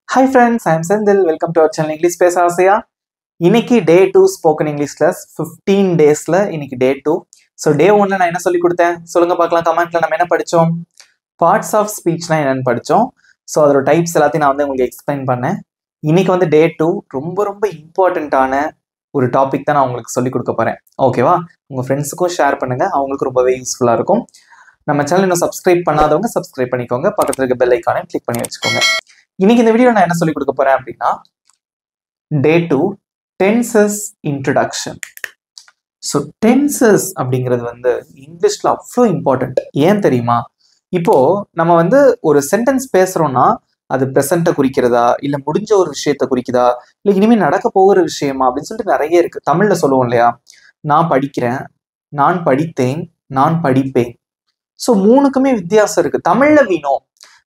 Hi friends, I am Sendil. Welcome to our channel English Space Asia. இன்னைக்கு டே 2 spoken English class 15 டேஸ்ல இன்னைக்கு டே 2. So day 1 நான் என்ன சொல்லி கொடுத்தேன் சொல்லுங்க பார்க்கலாம். கமெண்ட்ல நம்ம என்ன படித்தோம், பார்ட்ஸ் ஆஃப் ஸ்பீச்னா என்னன்னு படித்தோம். ஸோ அதோட டைப்ஸ் எல்லாத்தையும் நான் வந்து உங்களுக்கு எக்ஸ்பிளைன் பண்ணேன். இன்னைக்கு வந்து டே 2 ரொம்ப இம்பார்ட்டண்ட்டான ஒரு டாபிக் தான் நான் உங்களுக்கு சொல்லி கொடுக்க போறேன். ஓகேவா? உங்க ஃப்ரெண்ட்ஸுக்கும் ஷேர் பண்ணுங்க, அவங்களுக்கு ரொம்பவே யூஸ்ஃபுல்லா இருக்கும். நம்ம சேனல் இன்னும் சப்ஸ்கிரைப் பண்ணாதவங்க சப்ஸ்கிரைப் பண்ணிக்கோங்க, பக்கத்துல இருக்க பெல் ஐக்கானை கிளிக் பண்ணி வச்சுக்கோங்க. இன்னைக்கு இந்த வீடியோ நான் என்ன சொல்லி கொடுக்க போறேன் அப்படின்னா, டே 2 டென்சஸ் இன்ட்ரடக்ஷன். ஸோ டென்சஸ் அப்படிங்கிறது வந்து இங்கிலீஷ்ல அவ்வளோ இம்பார்ட்டன்ட். ஏன் தெரியுமா? இப்போ நம்ம வந்து ஒரு சென்டென்ஸ் பேசுறோம்னா அது ப்ரெசண்ட்டை குறிக்கிறதா, இல்லை முடிஞ்ச ஒரு விஷயத்த குறிக்குதா, இல்லை இனிமேல் நடக்க போகிற விஷயமா அப்படின்னு சொல்லிட்டு நிறைய இருக்கு. தமிழ்ல சொல்லுவோம் இல்லையா, நான் படிக்கிறேன், நான் படித்தேன், நான் படிப்பேன். ஸோ மூணுக்குமே வித்தியாசம் இருக்கு. தமிழ்ல வீணோம்,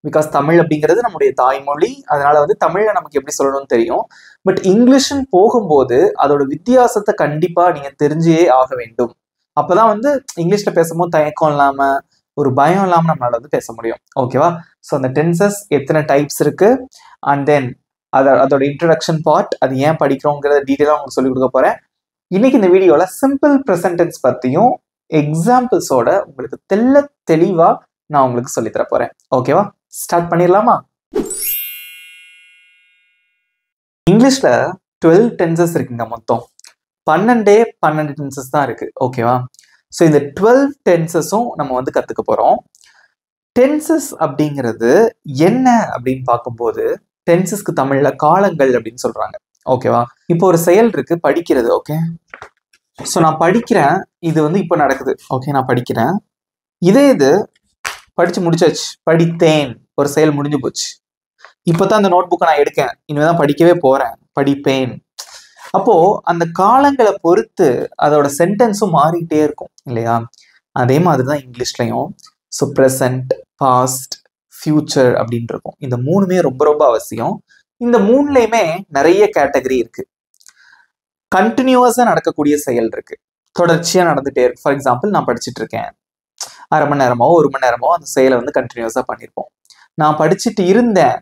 பிகாஸ் தமிழ் அப்படிங்கிறது நம்முடைய தாய்மொழி, அதனால வந்து தமிழ்ல நமக்கு எப்படி சொல்லணும்னு தெரியும். பட் இங்கிலீஷ்னு போகும்போது அதோட வித்தியாசத்தை கண்டிப்பா நீங்க தெரிஞ்சே ஆக வேண்டும். அப்பதான் வந்து இங்கிலீஷ்ல பேசும்போது தயக்கம் இல்லாம ஒரு பயம் இல்லாம நம்மளால வந்து பேச முடியும். ஓகேவா? ஸோ அந்த டென்சஸ் எத்தனை டைப்ஸ் இருக்கு, அண்ட் தென் அதோட இன்ட்ரடக்ஷன் பார்ட், அது ஏன் படிக்கிறோங்கிறத டீட்டெயிலாக உங்களுக்கு சொல்லிக் கொடுக்க போறேன். இன்னைக்கு இந்த வீடியோல சிம்பிள் ப்ரெசன்டென்ஸ் பத்தியும் எக்ஸாம்பிள்ஸோட உங்களுக்கு தெளிவா நான் உங்களுக்கு சொல்லி தர போறேன். ஓகேவா? ஸ்டார்ட் பண்ணிடலாமா? இங்கிலீஷ்ல 12 டென்சஸ் இருக்குங்க. மொத்தம் 12 டென்சஸ் தான் இருக்கு. ஓகேவா? ஸோ இந்த 12 டென்சஸும் நம்ம வந்து கத்துக்க போறோம். டென்சஸ் அப்படிங்கிறது என்ன அப்படின்னு பார்க்கும்போது, டென்சஸ்க்கு தமிழ்ல காலங்கள் அப்படின்னு சொல்றாங்க. ஓகேவா? இப்போ ஒரு செயல் இருக்கு, படிக்கிறது. ஓகே, ஸோ நான் படிக்கிறேன், இது வந்து இப்போ நடக்குது. ஓகே, நான் படிக்கிறேன், இது படிச்சு முடிச்சாச்சு, படித்தேன், ஒரு செயல் முடிஞ்சு போச்சு. இப்போதான் அந்த நோட் புக்கை நான் எடுக்கேன், இனிமேதான் படிக்கவே போறேன், படிப்பேன். அப்போ அந்த காலங்களை பொறுத்து அதோட சென்டென்ஸும் மாறிட்டே இருக்கும் இல்லையா? அதே மாதிரிதான் இங்கிலீஷ்லயும். ஸோ ப்ரெசன்ட், பாஸ்ட், ஃபியூச்சர் அப்படின்னு இருக்கும். இந்த மூணுமே ரொம்ப அவசியம். இந்த மூணுலையுமே நிறைய கேட்டகரி இருக்கு. கண்டினியூவஸா நடக்கக்கூடிய செயல் இருக்கு, தொடர்ச்சியா நடந்துட்டே இருக்கு. ஃபார் எக்ஸாம்பிள், நான் படிச்சுட்டு இருக்கேன், அரை மணி நேரமோ 1 மணி நேரமோ அந்த செயலை வந்து கண்டினியூஸா பண்ணியிருப்போம். நான் படிச்சுட்டு இருந்தேன்,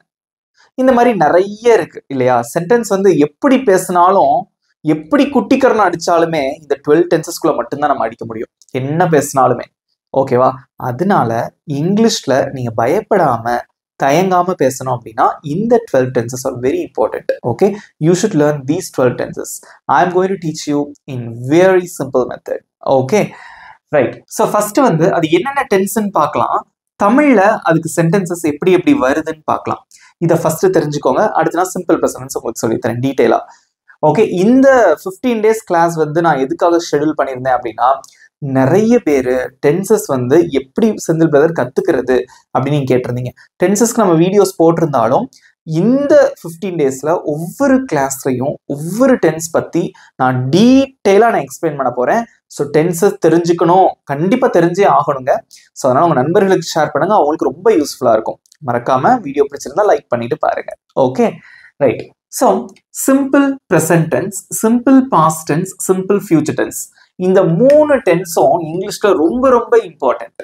இந்த மாதிரி நிறைய இருக்கு இல்லையா? சென்டென்ஸ் வந்து எப்படி பேசினாலும், எப்படி குட்டிக்கரணம் அடிச்சாலுமே இந்த 12 டென்சஸ்குள்ள மட்டும்தான் நம்ம அடிக்க முடியும், என்ன பேசினாலுமே. ஓகேவா? அதனால இங்கிலீஷ்ல நீங்க பயப்படாம தயங்காம பேசணும் அப்படின்னா இந்த 12 tenses are very important. Okay, you should learn these 12 tenses. I am going to teach you in very simple method. Okay, right. So first வந்து அது என்னென்ன டென்ஸ்ன்னு பார்க்கலாம். தமிழ்ல அதுக்கு சென்டென்சஸ் எப்படி வருதுன்னு பார்க்கலாம். இதை ஃபர்ஸ்ட் தெரிஞ்சுக்கோங்க. அடுத்து நான் சிம்பிள் ப்ரெசன்டென்ஸ் உங்களுக்கு சொல்லித்தரேன் டீட்டெயிலா. ஓகே, இந்த 15 days கிளாஸ் வந்து நான் எதுக்காக ஷெட்யூல் பண்ணியிருந்தேன் அப்படின்னா, நிறைய பேர் டென்சஸ் வந்து எப்படி செந்தில் பிரதர் கத்துக்கிறது அப்படின்னு நீங்க கேட்டிருந்தீங்க. டென்சஸ்க்கு நம்ம வீடியோஸ் போட்டிருந்தாலும் இந்த 15 daysல ஒவ்வொரு கிளாஸ்லையும் ஒவ்வொரு டென்ஸ் பத்தி நான் டீட்டெயிலா நான் எக்ஸ்பிளைன் பண்ண போறேன். ஸோ டென்சஸ் தெரிஞ்சுக்கணும், கண்டிப்பா தெரிஞ்சே ஆகணுங்க. ஸோ அதனால உங்க நண்பர்களுக்கு ஷேர் பண்ணுங்க, அவங்களுக்கு ரொம்ப யூஸ்ஃபுல்லா இருக்கும். மறக்காம வீடியோ பிடிச்சிருந்தா லைக் பண்ணிட்டு பாருங்க. Okay, right. So simple present tense, simple past tense, simple future tense, இந்த 3 டென்ஸும் இங்கிலீஷ்ல ரொம்ப இம்பார்ட்டன்ட்.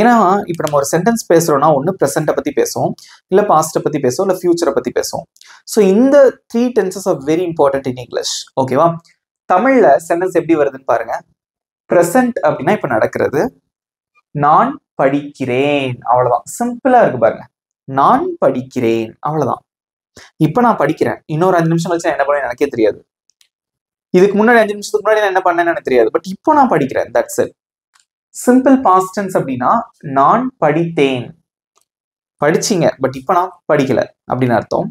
ஏன்னா இப்போ நம்ம ஒரு சென்டென்ஸ் பேசுறோம்னா ஒன்று ப்ரெசென்ட்டை பத்தி பேசுவோம், இல்லை பாஸ்ட்டை பத்தி பேசுவோம், இல்லை ஃபியூச்சரை பத்தி பேசுவோம். ஸோ இந்த 3 tenses are very important in English. ஓகேவா? தமிழ்ல சென்டென்ஸ் எப்படி வருதுன்னு பாருங்க. ப்ரெசென்ட் அப்படின்னா இப்போ நடக்கிறது, நான் படிக்கிறேன், அவ்வளவுதான். சிம்பிளா இருக்கு பாருங்க, நான் படிக்கிறேன், அவ்வளவுதான். இப்போ நான் படிக்கிறேன், இன்னொரு 5 நிமிஷம் கழிச்சு நான் என்ன பண்ணேன்னு எனக்கே தெரியாது. இதுக்கு முன்னாடி 5 நிமிஷத்துக்கு முன்னாடி நான் என்ன பண்ணேன்னு எனக்கு தெரியாது. பட் இப்போ நான் படிக்கிறேன், that's it. Simple past tense அப்படின்னா நான் படித்தேன், படிச்சீங்க பட் இப்போ நான் படிக்கல அப்படின்னு அர்த்தம்.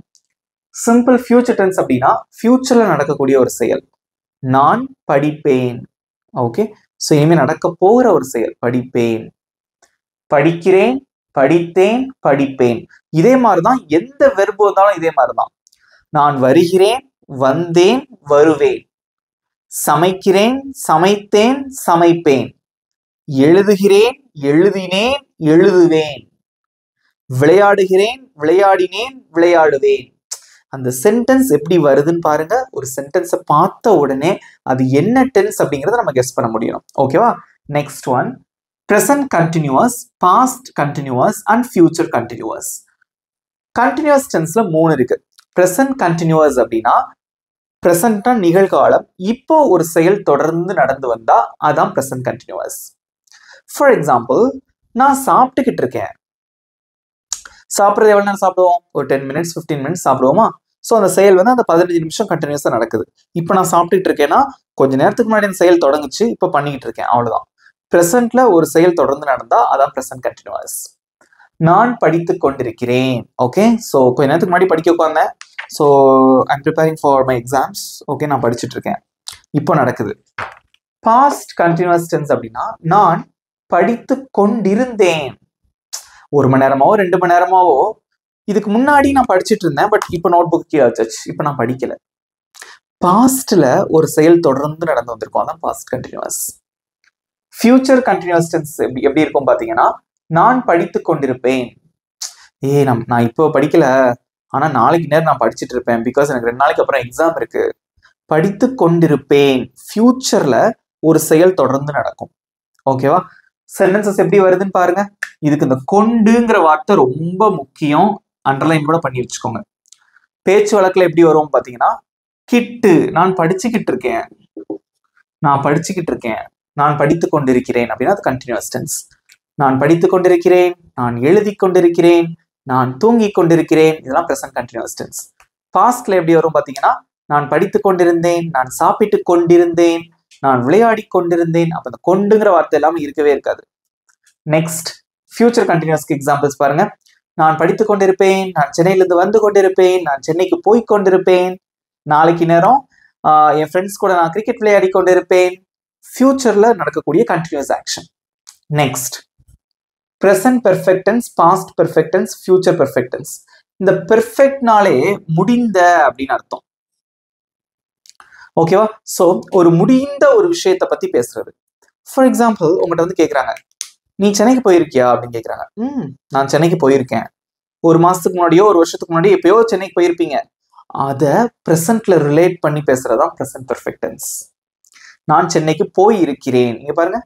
சிம்பிள் ஃபியூச்சர் டென்ஸ் அப்படின்னா ஃபியூச்சர்ல நடக்கக்கூடிய ஒரு செயல், நான் படிப்பேன். ஓகே, ஸோ இனிமேல் நடக்க போகிற ஒரு செயல், படிப்பேன், படிக்கிறேன், படித்தேன், படிப்பேன். இதே மாதிரிதான் எந்த வெர்பு வந்தாலும் இதே மாதிரிதான். நான் வருகிறேன், வந்தேன், வருவேன், சமைக்கிறேன், சமைத்தேன், சமைப்பேன், எழுதுகிறேன், எழுதினேன், எழுதுவேன், விளையாடுகிறேன், விளையாடினேன், விளையாடுவேன். அந்த சென்டென்ஸ் எப்படி வருதுன்னு பாருங்க. ஒரு சென்டென்ஸை பார்த்த உடனே அது என்ன டென்ஸ் அப்படிங்கிறத நம்ம கெஸ் பண்ண முடியும். ஓகேவா? Next one, present continuous, past continuous and future continuous. Continuous டென்ஸ்ல 3 இருக்கு. ப்ரெசன்ட் கண்டினியூஸ் அப்படின்னா ப்ரெசன்ட்னா நிகழ்காலம், இப்போ ஒரு செயல் தொடர்ந்து நடந்து வந்தா அதான் ப்ரெசன்ட் கண்டினியூஸ். ஃபார் எக்ஸாம்பிள், நான் சாப்பிட்டுக்கிட்டு இருக்கேன். சாப்பிட்றது எவ்வளவு நேரம் சாப்பிடுவோம்? ஒரு 10 மினிட்ஸ் 15 மினிட்ஸ் சாப்பிடுவோமா? ஸோ அந்த செயல் வந்து அந்த 15 நிமிஷம் கண்டினியூஸா நடக்குது. இப்போ நான் சாப்பிட்டுக்கிட்டு இருக்கேன்னா கொஞ்ச நேரத்துக்கு முன்னாடி அந்த செயல் தொடங்குச்சு, இப்போ பண்ணிக்கிட்டு இருக்கேன், அவ்வளவுதான். ப்ரெசென்ட்ல ஒரு செயல் தொடர்ந்து நடந்தா அதான் ப்ரெசென்ட் கண்டினியூஸ். நான் படித்துக் கொண்டிருக்கிறேன். ஓகே, ஸோ கொஞ்ச நேரத்துக்கு முன்னாடி படிக்க உட்கார்ந்தேன். So I'm preparing for my exams. Okay, நான் படிச்சுட்டு இருக்கேன், இப்போ நடக்குது. பாஸ்ட் கண்டினியூஸ் டென்ஸ் அப்படின்னா நான் படித்து கொண்டிருந்தேன். 1 மணி நேரமாவோ 2 மணி நேரமாவோ இதுக்கு முன்னாடி நான் படிச்சுட்டு இருந்தேன், பட் இப்போ நோட் புக் கீழே வச்சாச்சு, இப்போ நான் படிக்கல. பாஸ்ட்ல ஒரு செயல் தொடர்ந்து நடந்து வந்திருக்கும், அதான் past continuous. Future continuous tense எப்படி இருக்கும் பாத்தீங்கன்னா நான் படித்து கொண்டிருப்பேன். நான் இப்போ படிக்கல, ஆனா நாளைக்கு நேரம் நான் படிச்சுட்டு இருப்பேன், பிகாஸ் எனக்கு 2 நாளைக்கு அப்புறம் எக்ஸாம் இருக்கு. படித்து கொண்டிருப்பேன், ஃபியூச்சர்ல ஒரு செயல் தொடர்ந்து நடக்கும். ஓகேவா? சென்டென்சஸ் எப்படி வருதுன்னு பாருங்க. இதுக்கு இந்த கொண்டுங்கிற வார்த்தை ரொம்ப முக்கியம், அண்டர்லைன் கூட பண்ணி வச்சுக்கோங்க. பேச்சு வழக்குல எப்படி வரும் பாத்தீங்கன்னா கிட்டு, நான் படிச்சுக்கிட்டு இருக்கேன், நான் படிச்சுக்கிட்டு இருக்கேன், நான் படித்துக் கொண்டிருக்கிறேன் அப்படின்னா அது கண்டினியூஸ் டென்ஸ். நான் படித்துக் கொண்டிருக்கிறேன், நான் எழுதி கொண்டிருக்கிறேன், நான் தூங்கிக் கொண்டிருக்கிறேன், இதெல்லாம் ப்ரெசன்ட் கண்டினியூஸ் டென்ஸ். பாஸ்ட்ல எப்படி வரும் பாத்தீங்கன்னா நான் படித்துக் கொண்டிருந்தேன், நான் சாப்பிட்டு கொண்டிருந்தேன், நான் விளையாடி கொண்டிருந்தேன். அப்ப அந்த கொண்டுங்கிற வார்த்தை எல்லாமே இருக்கவே இருக்காது. நெக்ஸ்ட் ஃபியூச்சர் கண்டினியூஸ்க்கு எக்ஸாம்பிள்ஸ் பாருங்க. நான் படித்துக் கொண்டிருப்பேன், நான் சென்னையிலிருந்து வந்து கொண்டிருப்பேன், நான் சென்னைக்கு போய் கொண்டிருப்பேன், நாளைக்கு நேரம் என் ஃப்ரெண்ட்ஸ் கூட நான் கிரிக்கெட் விளையாடி கொண்டிருப்பேன். ஃபியூச்சர்ல நடக்கக்கூடிய continuous action. Next present perfect tense, past perfect tense, future perfect tense. இந்த பெர்ஃபெக்ட்னாலே முடிந்த அப்படின்னு அர்த்தம். ஓகேவா? ஸோ ஒரு முடிந்த ஒரு விஷயத்தை பத்தி பேசுறது. ஃபார் எக்ஸாம்பிள், உங்கள்கிட்ட வந்து கேட்குறாங்க, நீ சென்னைக்கு போயிருக்கியா அப்படின்னு கேட்குறாங்க. நான் சென்னைக்கு போயிருக்கேன். 1 மாசத்துக்கு முன்னாடியோ 1 வருஷத்துக்கு முன்னாடியோ எப்பயோ சென்னைக்கு போயிருப்பீங்க. அதை ப்ரெசென்ட்ல ரிலேட் பண்ணி பேசுறதுதான் ப்ரெசென்ட் பெர்ஃபெக்ட் டென்ஸ். நான் சென்னைக்கு போய் இருக்கிறேன். இங்க பாருங்க,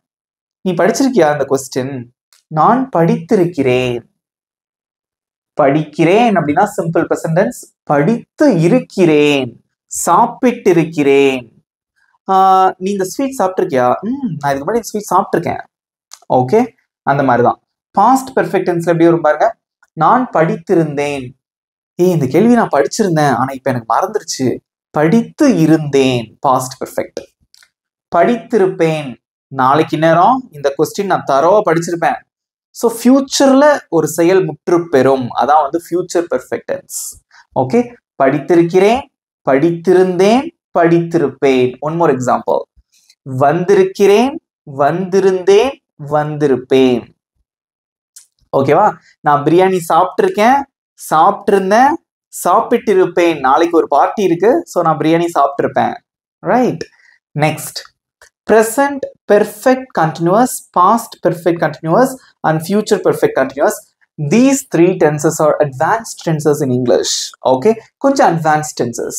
நீ படிச்சிருக்கியா அந்த கொஸ்டின்? நான் படித்திருக்கிறேன். படிக்கிறேன் அப்படின்னா சிம்பிள் ப்ரெசென்ட் டென்ஸ். படித்து இருக்கிறேன், சாப்பிட்டு இருக்கிறேன். நீ இந்த ஸ்வீட் சாப்பிட்டிருக்கியா? நான் இதுக்கு முன்னாடி ஸ்வீட் சாப்பிட்டிருக்கேன். ஓகே, அந்த மாதிரிதான். பாஸ்ட் பெர்ஃபெக்ட் டென்ஸ்ல எப்படி வரும் பாருங்க. நான் படித்திருந்தேன். இந்த கேள்வி நான் படிச்சிருந்தேன், ஆனா இப்ப எனக்கு மறந்துருச்சு. படித்து இருந்தேன், பாஸ்ட் பெர்ஃபெக்ட். படித்திருப்பேன், நாளைக்கு நேரம் இந்த கொஸ்டின் நான் தரோவா படிச்சிருப்பேன். ஸோ ஃபியூச்சர்ல ஒரு செயல் முற்று பெறும், அதான் வந்து ஃபியூச்சர் பெர்ஃபெக்ட் டென்ஸ். ஓகே, படித்திருக்கிறேன், படித்திருந்தேன், படித்திருப்பேன். One more example. வந்திருக்கிறேன், வந்திருந்தேன், வந்திருப்பேன். ஓகேவா? நான் பிரியாணி சாப்பிட்டிருக்கேன், சாப்பிட்டிருந்தேன், சாப்பிட்டு இருப்பேன். நாளைக்கு ஒரு பார்ட்டி இருக்கு, ஸோ நான் பிரியாணி சாப்பிட்டிருப்பேன். Right. Next present perfect continuous, past perfect continuous and future perfect continuous. These 3 tenses are advanced tenses in English. Okay, கொஞ்சம் advanced tenses.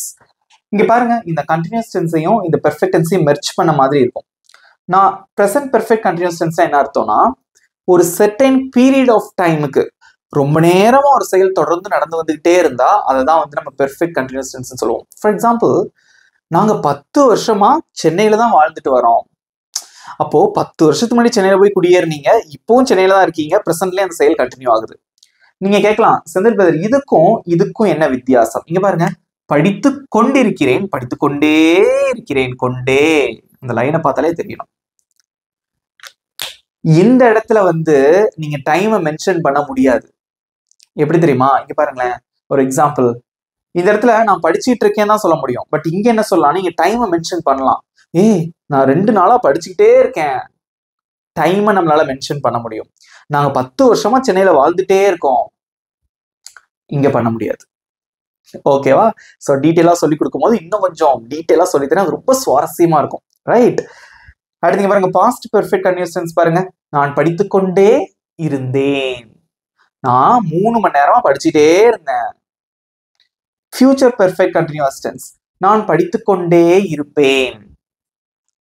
இங்க பாருங்க, இந்த continuous tenseையும் இந்த perfect tenseையும் மெர்ஜ் பண்ண மாதிரி இருக்கும். நான் present perfect continuous tense என்ன அர்த்தம்னா ஒரு certain period of timeக்கு ரொம்ப நேரமா ஒரு செயல் தொடர்ந்து நடந்து வந்துகிட்டே இருந்தா அததான் வந்து நம்ம perfect continuous tense சொல்லுவோம். ஃபார் எக்ஸாம்பிள், நாங்க 10 வருஷமா சென்னையில தான் வாழ்ந்துட்டு வரோம். அப்போ 10 வருஷத்துக்கு முன்னாடி சென்னையில போய் குடியேறினீங்க, இப்பவும் சென்னையில தான் இருக்கீங்க, பிரசன்ட்லயே அந்த செயல் கண்டினியூ ஆகுது. நீங்க கேட்கலாம், செந்தில் பிரதர், இதுக்கும் என்ன வித்தியாசம்? இங்க பாருங்க, படித்து கொண்டிருக்கிறேன், படித்து கொண்டே இருக்கிறேன், கொண்டே, அந்த லைனை பார்த்தாலே தெரியணும். இந்த இடத்துல வந்து நீங்க டைமை மென்ஷன் பண்ண முடியாது. எப்படி தெரியுமா? இங்க பாருங்களேன், ஒரு எக்ஸாம்பிள். இந்த இடத்துல நான் படிச்சுட்டு இருக்கேன் தான் சொல்ல முடியும், பட் இங்க என்ன சொல்லலாம், நீங்க டைமை மென்ஷன் பண்ணலாம். நான் 2 நாளா படிச்சுக்கிட்டே இருக்கேன். டைமை நம்மளால மென்ஷன் பண்ண முடியும். நாங்க 10 வருஷமா சென்னையில வாழ்ந்துட்டே இருக்கோம், இங்க பண்ண முடியாது. ஓகேவா? ஸோ டீட்டெயிலா சொல்லி கொடுக்கும் போது இன்னும் கொஞ்சம் டீட்டெயிலா சொல்லித்தரேன், அது ரொம்ப சுவாரஸ்யமா இருக்கும். ரைட். அடுத்து பாருங்க, பாஸ்ட் பெர்ஃபெக்ட் கண்டினியூஸ் டென்ஸ் பாருங்க. நான் படித்துக்கொண்டே இருந்தேன், நான் 3 மணி நேரமா படிச்சுட்டே இருந்தேன். ஃபியூச்சர் பெர்ஃபெக்ட் கண்டினியூஸ் டென்ஸ், நான் படித்துக்கொண்டே இருப்பேன்.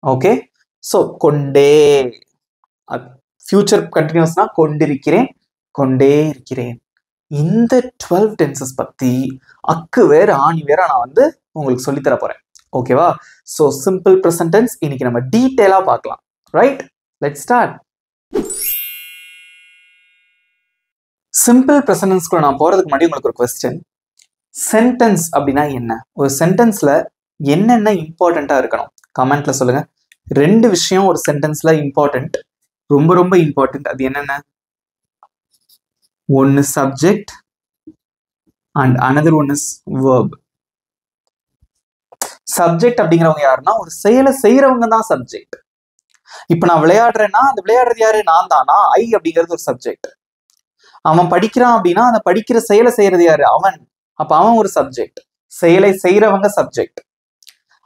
ஓகே, ஸோ கொண்டே. ஃபியூச்சர் கண்டினியூஸ்னா கொண்டிருக்கிறேன், கொண்டே இருக்கிறேன். இந்த 12 டென்சஸ் பத்தி அக்கு வேற ஆணி வேற நான் வந்து உங்களுக்கு சொல்லி தர போறேன். ஓகேவா? சோ சிம்பிள் பிரசன்ட் டென்ஸ் இன்னைக்கு நம்ம டீடைலா பார்க்கலாம். Right? Let's start. Simple present டென்ஸ்க்குள்ள நான் போறதுக்கு முன்னாடி உங்களுக்கு ஒரு क्वेश्चन. சென்டென்ஸ் அப்படினா என்ன? ஒரு சென்டென்ஸ்ல என்னென்ன இம்பார்ட்டண்டா இருக்கணும்? கமெண்ட்ல சொல்லுங்க. ரெண்டு விஷயம் ஒரு சென்டென்ஸ்ல இம்பார்ட்டன்ட், ரொம்ப ரொம்ப இம்பார்ட்டன்ட். அது என்னென்ன? ஒன்னு subject and another one is verb. Subject அப்படிங்கிறவங்க யாருன்னா ஒரு செயலை செய்யறவங்க தான் சப்ஜெக்ட். இப்ப நான் விளையாடுறேன்னா அந்த விளையாடுறது யாரு? நான் தானா? ஐ அப்படிங்கிறது ஒரு சப்ஜெக்ட். அவன் படிக்கிறான் அப்படின்னா அந்த படிக்கிற செயலை செய்யறது யாரு? அவன். அப்ப அவன் ஒரு சப்ஜெக்ட். செயலை செய்யறவங்க சப்ஜெக்ட்.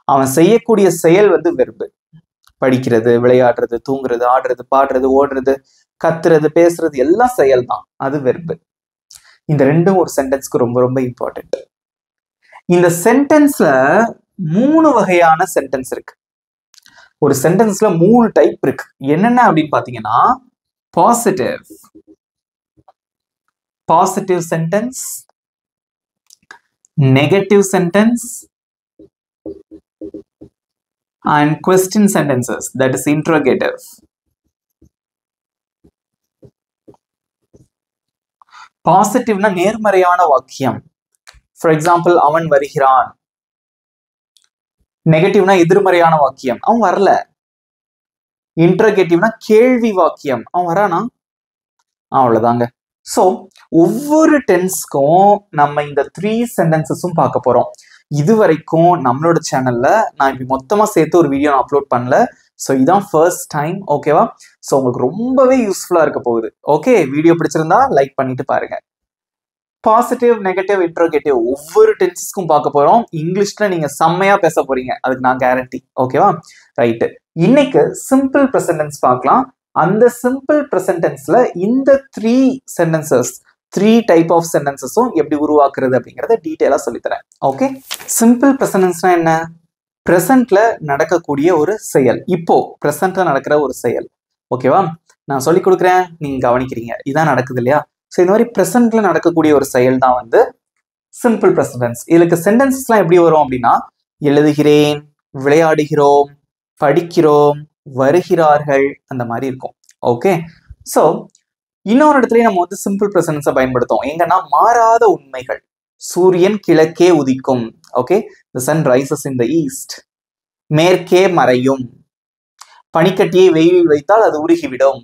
அவன் செய்யக்கூடிய செயல் வந்து வெர்பு. படிக்கிறது, விளையாடுறது, தூங்குறது, ஆடுறது, பாடுறது, ஓடுறது, கத்துறது, பேசுறது எல்லாம் செயல் தான். அது வெர்பு. இந்த ரெண்டும் ஒரு சென்டென்ஸ்க்கு ரொம்ப ரொம்ப இம்பார்ட்டன்ட். இந்த சென்டென்ஸ்ல 3 வகையான சென்டென்ஸ் இருக்கு. ஒரு சென்டென்ஸ்ல 3 டைப் இருக்கு. என்னென்ன அப்படின்னு பாத்தீங்கன்னா positive sentence, negative sentence and question sentences, that is interrogative. பாசிட்டிவ்னா நேர்மறையான வாக்கியம். ஃபார் எக்ஸாம்பிள் அவன் வருகிறான். நெகட்டிவ்னா எதிர்மறையான வாக்கியம், அவன் வரல. இன்டர்ரோகேட்டிவ்னா கேள்வி வாக்கியம், அவன் வரானா? அவ்வளவுதாங்க. சோ ஒவ்வொரு டென்ஸ்க்கும் நம்ம இந்த 3 சென்டென்சஸும் பார்க்க போறோம். இது வரைக்கும் நம்மளோட சேனல்ல நான் இப்படி மொத்தமா சேர்த்து ஒரு வீடியோ நான் அப்லோட் பண்ணல. ஸோ இதான் ஃபர்ஸ்ட் டைம். ஓகேவா? ஸோ உங்களுக்கு ரொம்பவே யூஸ்ஃபுல்லா இருக்க போகுது. ஓகே, வீடியோ பிடிச்சிருந்தா லைக் பண்ணிட்டு பாருங்க. பாசிட்டிவ், நெகட்டிவ், இன்ட்ரோகேட்டிவ் ஒவ்வொரு டென்சஸ்க்கும் பார்க்க போறோம். இங்கிலீஷ்ல நீங்க செம்மையா பேச போறீங்க, அதுக்கு நான் கேரண்டி. ஓகேவா? ரைட்டு. இன்னைக்கு சிம்பிள் பிரசன்ட் டென்ஸ் பார்க்கலாம். அந்த சிம்பிள் பிரசன்ட் டென்ஸ்ல இந்த 3 சென்டென்சஸ், 3 டைப் ஆஃப் சென்டென்சஸும் எப்படி உருவாக்குறது அப்படிங்கறத டீடைலா சொல்லித்தரேன். ஓகே, சிம்பிள் பிரசன்ட் டென்ஸ்னா என்ன? பிரசன்ட்ல நடக்கக்கூடிய ஒரு செயல். இப்போ பிரசன்ட்ல நடக்கிற ஒரு செயல். ஓகேவா? நான் சொல்லி கொடுக்குறேன், நீங்க கவனிக்கிறீங்க, இதான் நடக்குது இல்லையா? ஸோ இந்த மாதிரி பிரசன்ட்ல நடக்கக்கூடிய ஒரு செயல் தான் வந்து சிம்பிள் பிரசன்ட் டென்ஸ். இதுக்கு சென்டென்சஸ்லாம் எப்படி வரும் அப்படின்னா எழுதுகிறேன், விளையாடுகிறோம், படிக்கிறோம், வருகிறார்கள், அந்த மாதிரி இருக்கும். ஓகே, ஸோ இன்னொரு இடத்துலயும் நம்ம வந்து சிம்பிள் பிரசன்ஸை பயன்படுத்தும். எங்கன்னா மாறாத உண்மைகள். சூரியன் கிழக்கே உதிக்கும். Okay, the sun rises in the east. மேற்கே மறையும். பனிக்கட்டியை வெயிலில் வைத்தால் அது உருகிவிடும்.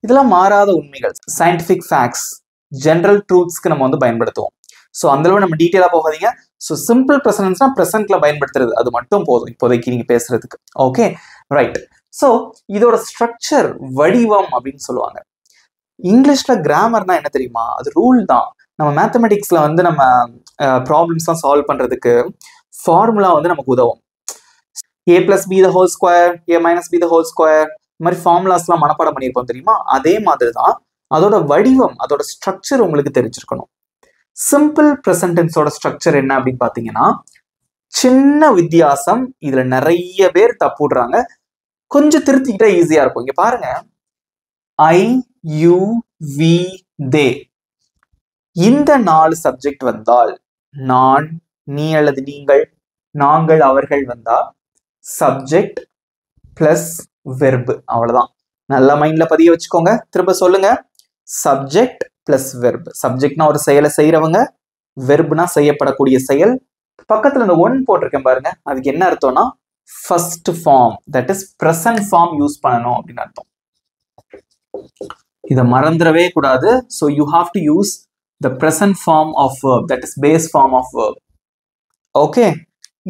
இதெல்லாம் மாறாத உண்மைகள். சயின்டிபிக் ஃபேக்ட்ஸ், ஜெனரல் ட்ரூத்ஸ்க்கு நம்ம வந்து பயன்படுத்துவோம். ஸோ அந்த அளவு நம்ம டீட்டெயிலா போகாதீங்க. ஸோ சிம்பிள் பிரசன்ஸ்னா பிரசன்ட்ல பயன்படுத்துறது, அது மட்டும் போதும் இப்போதைக்கு நீங்க பேசுறதுக்கு. Okay, right. ஸோ இதோட ஸ்ட்ரக்சர், வடிவம் அப்படின்னு சொல்லுவாங்க. இங்கிலீஷ்ல கிராமர்னா என்ன தெரியுமா? அது ரூல் தான். நம்ம மேத்தமெட்டிக்ஸ்ல வந்து நம்ம ப்ராப்ளம்ஸ்லாம் சால்வ் பண்றதுக்கு ஃபார்முலா வந்து நமக்கு உதவும். a plus b the whole square, a minus b the whole square, இந்த மாதிரி ஃபார்முலாஸ்லாம் மனப்பாடம் பண்ணியிருப்போம் தெரியுமா? அதே மாதிரி தான் அதோட வடிவம், அதோட ஸ்ட்ரக்சர் உங்களுக்கு தெரிஞ்சிருக்கணும். சிம்பிள் பிரசன்ட் டென்ஸோட ஸ்ட்ரக்சர் என்ன அப்படின்னு பாத்தீங்கன்னா சின்ன வித்தியாசம். இதுல நிறைய பேர் தப்பு விடுறாங்க. கொஞ்சம் திருத்திக்கிட்டா ஈஸியா இருக்கும். இங்க பாருங்க, ஐ, யூ, வி, தே, இந்த 4 சப்ஜெக்ட் வந்தால் நான், நீ அல்லது நீங்கள், நாங்கள், அவர்கள் வந்தா சப்ஜெக்ட் பிளஸ் வெர்பு. அவ்வளவுதான். நல்ல மைண்ட்ல பதிய வச்சுக்கோங்க. திரும்ப சொல்லுங்க, சப்ஜெக்ட் பிளஸ் வெர்பு. சப்ஜெக்ட்னா ஒரு செயலை செய்யறவங்க, வெர்புனா செய்யப்படக்கூடிய செயல். பக்கத்துல இந்த ஒன் போட்டிருக்கேன் பாருங்க, அதுக்கு என்ன அர்த்தம்னா first form, that is present form use பண்ணணும் அப்படின்னு அர்த்தம். இதை மறந்துடவே கூடாது. So you have to use the present form of verb, that is base form of verb. Okay,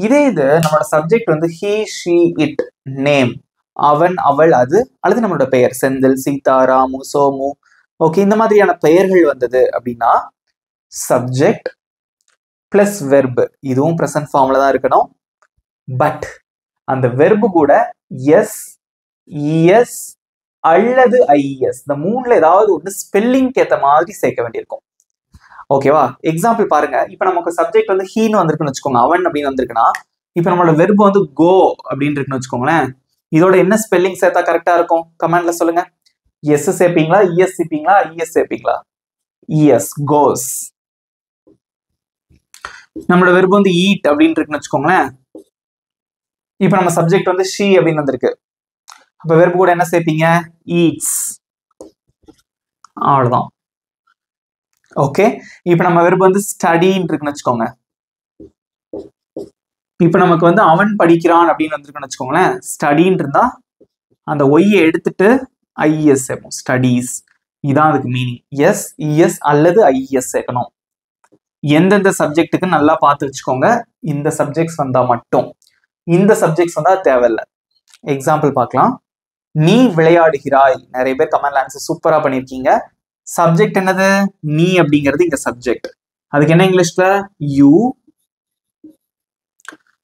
இதே இது நம்மளோட சப்ஜெக்ட் வந்து he, she, it, நேம், அவன், அவள், அது, அல்லது நம்மளோட பெயர் செந்தில், சீதா, ராமு, சோமு. ஓகே, இந்த மாதிரியான பெயர்கள் வந்தது அப்படின்னா சப்ஜெக்ட் பிளஸ் வெர்பு, இதுவும் பிரசன்ட் ஃபார்ம்ல தான் இருக்கணும். பட் அந்த வெர்பு கூட எஸ், இஎஸ் அல்லது ஐஎஸ், இந்த 3ல ஏதாவது ஒன்று ஸ்பெல்லிங்க்கு ஏற்ற மாதிரி சேர்க்க வேண்டியிருக்கும். ஓகேவா? எக்ஸாம்பிள் பாருங்க. இப்ப நமக்கு சப்ஜெக்ட் வந்து ஹீன்னு வந்திருக்குன்னு வச்சுக்கோங்க, அவன் அப்படின்னு வந்திருக்குன்னா, இப்ப நம்மளோட வெர்பு வந்து கோ அப்படின்னு இருக்குன்னு வச்சுக்கோங்களேன். இதோட என்ன ஸ்பெல்லிங் சேர்த்தா கரெக்டா இருக்கும்? கமெண்ட்ல சொல்லுங்க. எஸ் சேர்ப்பீங்களா, இஎஸ் சேர்ப்பீங்களா, ஐஎஸ் சேர்ப்பீங்களா? S goes. நம்மளோட வெர்பு வந்து ஈட் அப்படின்னு இருக்குன்னு வச்சுக்கோங்களேன். இப்ப நம்ம சப்ஜெக்ட் வந்து ஷீ அப்படின்னு வந்திருக்கு. அப்ப வெர்பு கூட என்ன சேர்ப்பீங்க? ஈட்ஸ். அவ்வளவுதான். ஓகே, இப்ப நம்ம வெர்பு வந்து ஸ்டடின்னு இருக்குன்னு வச்சுக்கோங்க. இப்ப நமக்கு வந்து அவன் படிக்கிறான் அப்படின்னு வந்திருக்குன்னு வச்சுக்கோங்களேன். ஸ்டடின்னு இருந்தா அந்த ஒய்யை எடுத்துட்டு ஐஎஸ் சேர்ப்போம். ஸ்டடீஸ். இதான் அதுக்கு மீனிங். எஸ் இஎஸ் அல்லது ஐஎஸ் சேர்க்கணும். எந்தெந்த சப்ஜெக்ட்டுக்கு நல்லா பார்த்து வச்சுக்கோங்க. இந்த சப்ஜெக்ட்ஸ் வந்தா மட்டும். இந்த சப்ஜெக்ட்ஸ் வந்தா தேவையில்லை. எக்ஸாம்பிள் பார்க்கலாம். நீ விளையாடுகிறாய். நிறைய பேர் கமெண்ட் ஆன்சர் சூப்பரா பண்ணிருக்கீங்க. சப்ஜெக்ட் என்னது? நீ அப்படிங்கிறது இங்க சப்ஜெக்ட். அதுக்கு என்ன இங்கிலீஷ்ல? யூ.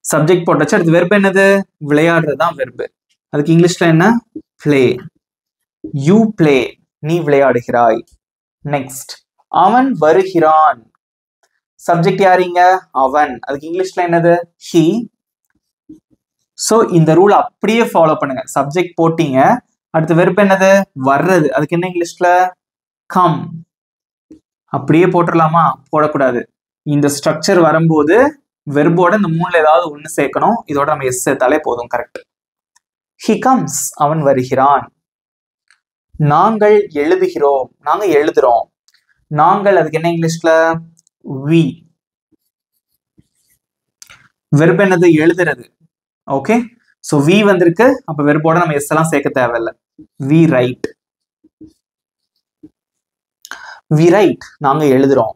சப்ஜெக்ட் போட்டாச்சு. அடுத்து வெர்பு என்னது? விளையாடுறது தான் வெர்பு. அதுக்கு இங்கிலீஷ்ல என்ன? பிளே. You play. நீ விளையாடுகிறாய். நெக்ஸ்ட், அவன் வருகிறான். சப்ஜெக்ட் யாரிங்க? அவன். அதுக்கு இங்கிலீஷ்ல என்னது? ஹி. சோ இந்த ரூல் அப்படியே ஃபாலோ பண்ணுங்க. சப்ஜெக்ட் போட்டீங்க, அடுத்து வெர்பு என்னது? வர்றது. அதுக்கு என்ன இங்கிலீஷ்ல? கம். அப்படியே போட்டுடலாமா? போடக்கூடாது. இந்த ஸ்ட்ரக்சர் வரும்போது வெர்போட இந்த மூணுல ஏதாவது ஒண்ணு சேர்க்கணும். இதோட நம்ம எஸ் சேர்த்தாலே போதும். கரெக்ட். He comes. அவன் வருகிறான். நாங்கள் எழுதுகிறோம். நாங்க எழுதுறோம். நாங்கள். அதுக்கு என்ன இங்கிலீஷ்ல? we. வெர்பு என்னது? எழுதுறது. ஓகே, சோ we வந்திருக்கு. அப்ப வெர்போட நம்ம எஸ் எல்லாம் சேர்க்க தேவையில்லை. we write. we write. நாங்க எழுதுறோம்.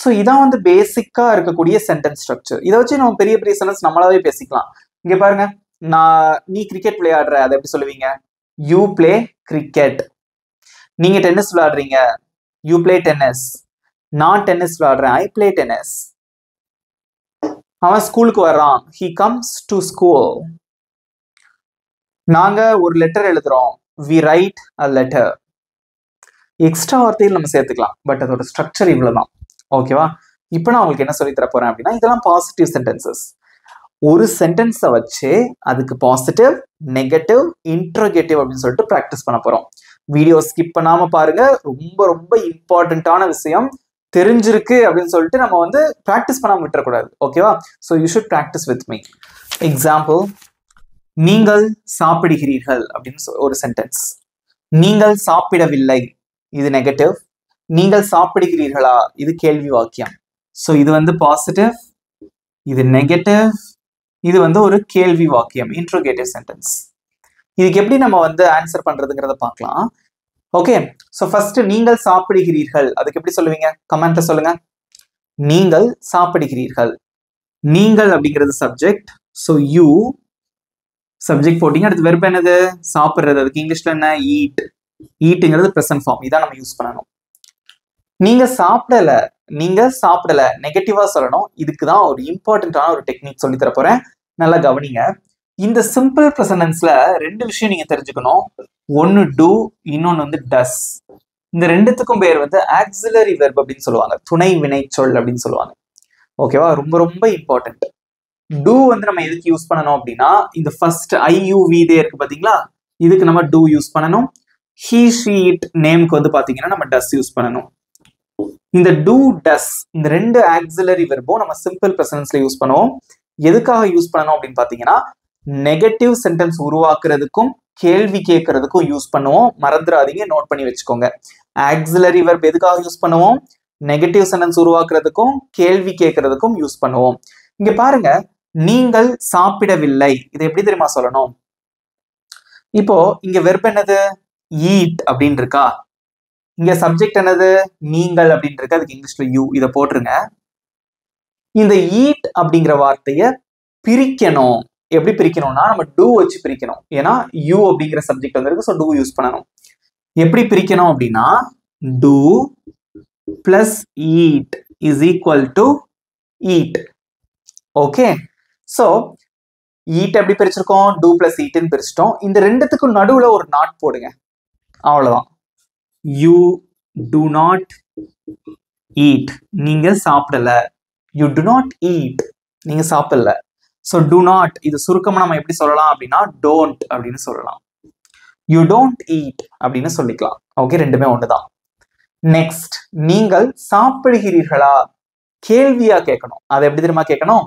சோ இதான் வந்து பேசிக்கா இருக்கக்கூடிய சென்டென்ஸ் ஸ்ட்ரக்சர். இதை வச்சு நம்ம பெரிய பெரிய சென்டென்ஸ் நம்மளாவே பேசிக்கலாம். இங்க பாருங்க, நீ கிரிக்கெட் விளையாடுற, அதை எப்படி சொல்லுவீங்க? You play cricket. நீங்க டென்னிஸ் விளையாடுறீங்க, யூ பிளே டென்னிஸ். நான் டென்னிஸ் விளையாடுறேன், ஐ பிளே டென்னிஸ். அவன் ஸ்கூலுக்கு வர்றான், he comes to school. நாங்க ஒரு லெட்டர் எழுதுறோம், we write a letter. Extra வார்த்தையில் நம்ம சேர்த்துக்கலாம், பட் அதோட ஸ்ட்ரக்சர் இவ்வளவுதான். ஓகேவா? இப்போ நான் உங்களுக்கு என்ன சொல்லி தர போறேன் அப்படின்னா, இதெல்லாம் பாசிட்டிவ் சென்டென்சஸ். ஒரு சென்டென்ஸை வச்சு அதுக்கு பாசிட்டிவ், நெகட்டிவ், இன்ட்ரோகேட்டிவ் அப்படின்னு சொல்லிட்டு ப்ராக்டிஸ் பண்ண போறோம். வீடியோ ஸ்கிப் பண்ணாம பாருங்க. ரொம்ப ரொம்ப இம்பார்ட்டன்டான விஷயம். தெரிஞ்சிருக்கு அப்படின்னு சொல்லிட்டு நம்ம வந்து ப்ராக்டிஸ் பண்ணாம விட்டுறக்கூடாது. ஓகேவா? So you should practice with me. Example, நீங்கள் சாப்பிடுகிறீர்கள் அப்படின்னு ஒரு சென்டென்ஸ். நீங்கள் சாப்பிடவில்லை, இது நெகட்டிவ். நீங்கள் சாப்பிடுகிறீர்களா, இது கேள்வி வாக்கியம். ஸோ இது வந்து பாசிட்டிவ், இது நெகட்டிவ், இது வந்து ஒரு கேள்வி வாக்கியம், இன்ட்ரோகேட்டிவ் சென்டென்ஸ். இதுக்கு எப்படி நம்ம வந்து ஆன்சர் பண்றதுங்கிறத பார்க்கலாம். ஓகே, ஸோ ஃபர்ஸ்ட் நீங்கள் சாப்பிடுகிறீர்கள், அதுக்கு எப்படி சொல்லுவீங்க? கமெண்ட்ல சொல்லுங்க. நீங்கள் சாப்பிடுகிறீர்கள். நீங்கள் அப்படிங்கிறது சப்ஜெக்ட். ஸோ யூ சப்ஜெக்ட் போட்டீங்க. அடுத்து வெர்பு என்னது? சாப்பிடுறது. அதுக்கு இங்கிலீஷ்ல என்ன? ஈட். ஈட்டுங்கிறது ப்ரெசன்ட் ஃபார்ம். இதான் நம்ம யூஸ் பண்ணணும். நீங்க சாப்பிடல, நீங்க சாப்பிடல நெகட்டிவா சொல்லணும். இதுக்கு தான் ஒரு இம்பார்ட்டன்டான ஒரு டெக்னிக் சொல்லி தர போறேன். நல்லா கவனிங்க. இந்த சிம்பிள் ப்ரெசன்டென்ஸ்ல ரெண்டு விஷயம் நீங்க தெரிஞ்சுக்கணும். ஒன்னு டூ, இன்னொன்னு வந்து டஸ். இந்த ரெண்டுத்துக்கும் பேர் வந்து ஆக்சிலரி வெர்ப் அப்படின்னு சொல்லுவாங்க, துணை வினை சொல் அப்படின்னு சொல்லுவாங்க. ஓகேவா? ரொம்ப ரொம்ப இம்பார்ட்டன்ட். டூ வந்து நம்ம எதுக்கு யூஸ் பண்ணணும் அப்படின்னா, இந்த ஃபர்ஸ்ட் ஐயூவி இதே இருக்கு பாத்தீங்களா, இதுக்கு நம்ம டூ யூஸ் பண்ணணும். ஹீ ஷீ இட் நேம்க்கு வந்து பாத்தீங்கன்னா நம்ம டஸ் யூஸ் பண்ணணும். இந்த டூ டஸ் இந்த ரெண்டு ஆக்சிலரி வெர்பும் நம்ம சிம்பிள் ப்ரெசன்டென்ஸ்ல யூஸ் பண்ணுவோம். எதுக்காக யூஸ் பண்ணணும் அப்படின்னு பாத்தீங்கன்னா, நெகட்டிவ் சென்டென்ஸ் உருவாக்குறதுக்கும் கேள்வி கேட்கறதுக்கும் யூஸ் பண்ணுவோம். மறந்துடாதீங்க, நோட் பண்ணி வச்சுக்கோங்க. ஆக்சிலரி வெர்ப் எதுக்காக யூஸ் பண்ணுவோம்? நெகட்டிவ் சென்டென்ஸ் உருவாக்குறதுக்கும் கேள்வி கேட்கறதுக்கும் யூஸ் பண்ணுவோம். இங்க பாருங்க, நீங்கள் சாப்பிடவில்லை, இது எப்படி தெரியுமா சொல்லணும்? இப்போ இங்க வெர்ப் என்னது? ஈட் அப்படின்னு இருக்கா. இங்க சப்ஜெக்ட் என்னது? நீங்கள் அப்படின்னு இருக்கு. அதுக்கு இங்கிலீஷ்ல யூ. இதை போட்டுருங்க. இந்த ஈட் அப்படிங்கிற வார்த்தைய பிரிக்கணும். எப்படி பிரிக்கணும்னா, நம்ம டூ வச்சு பிரிக்கணும். ஏன்னா யூ அப்படிங்கிற சப்ஜெக்ட் வந்துருக்கு. ஸோ டூ யூஸ் பண்ணணும். எப்படி பிரிக்கணும் அப்படின்னா, do plus eat is equal to eat. Okay, so eat எப்படி பிரிச்சிருக்கோம்? Two plus ஈட்னு பிரிச்சிட்டோம். இந்த ரெண்டுத்துக்கும் நடுவுல ஒரு நாட் போடுங்க. அவ்வளவுதான். யூ டு நாட் ஈட், நீங்க சாப்பிடல. யூ டு நாட் ஈட், நீங்க சாப்பிடல. ஸோ டு நாட் இது சுருக்கமா நம்ம எப்படி சொல்லலாம் அப்படின்னா, டோன்ட் அப்படின்னு சொல்லலாம். யூ டோன்ட் ஈட் அப்படின்னு சொல்லிக்கலாம். ஓகே, ரெண்டுமே ஒண்ணுதான். நெக்ஸ்ட், நீங்கள் சாப்பிடுகிறீர்களா? கேள்வியா கேட்கணும். அதை எப்படி தெரியுமா கேட்கணும்?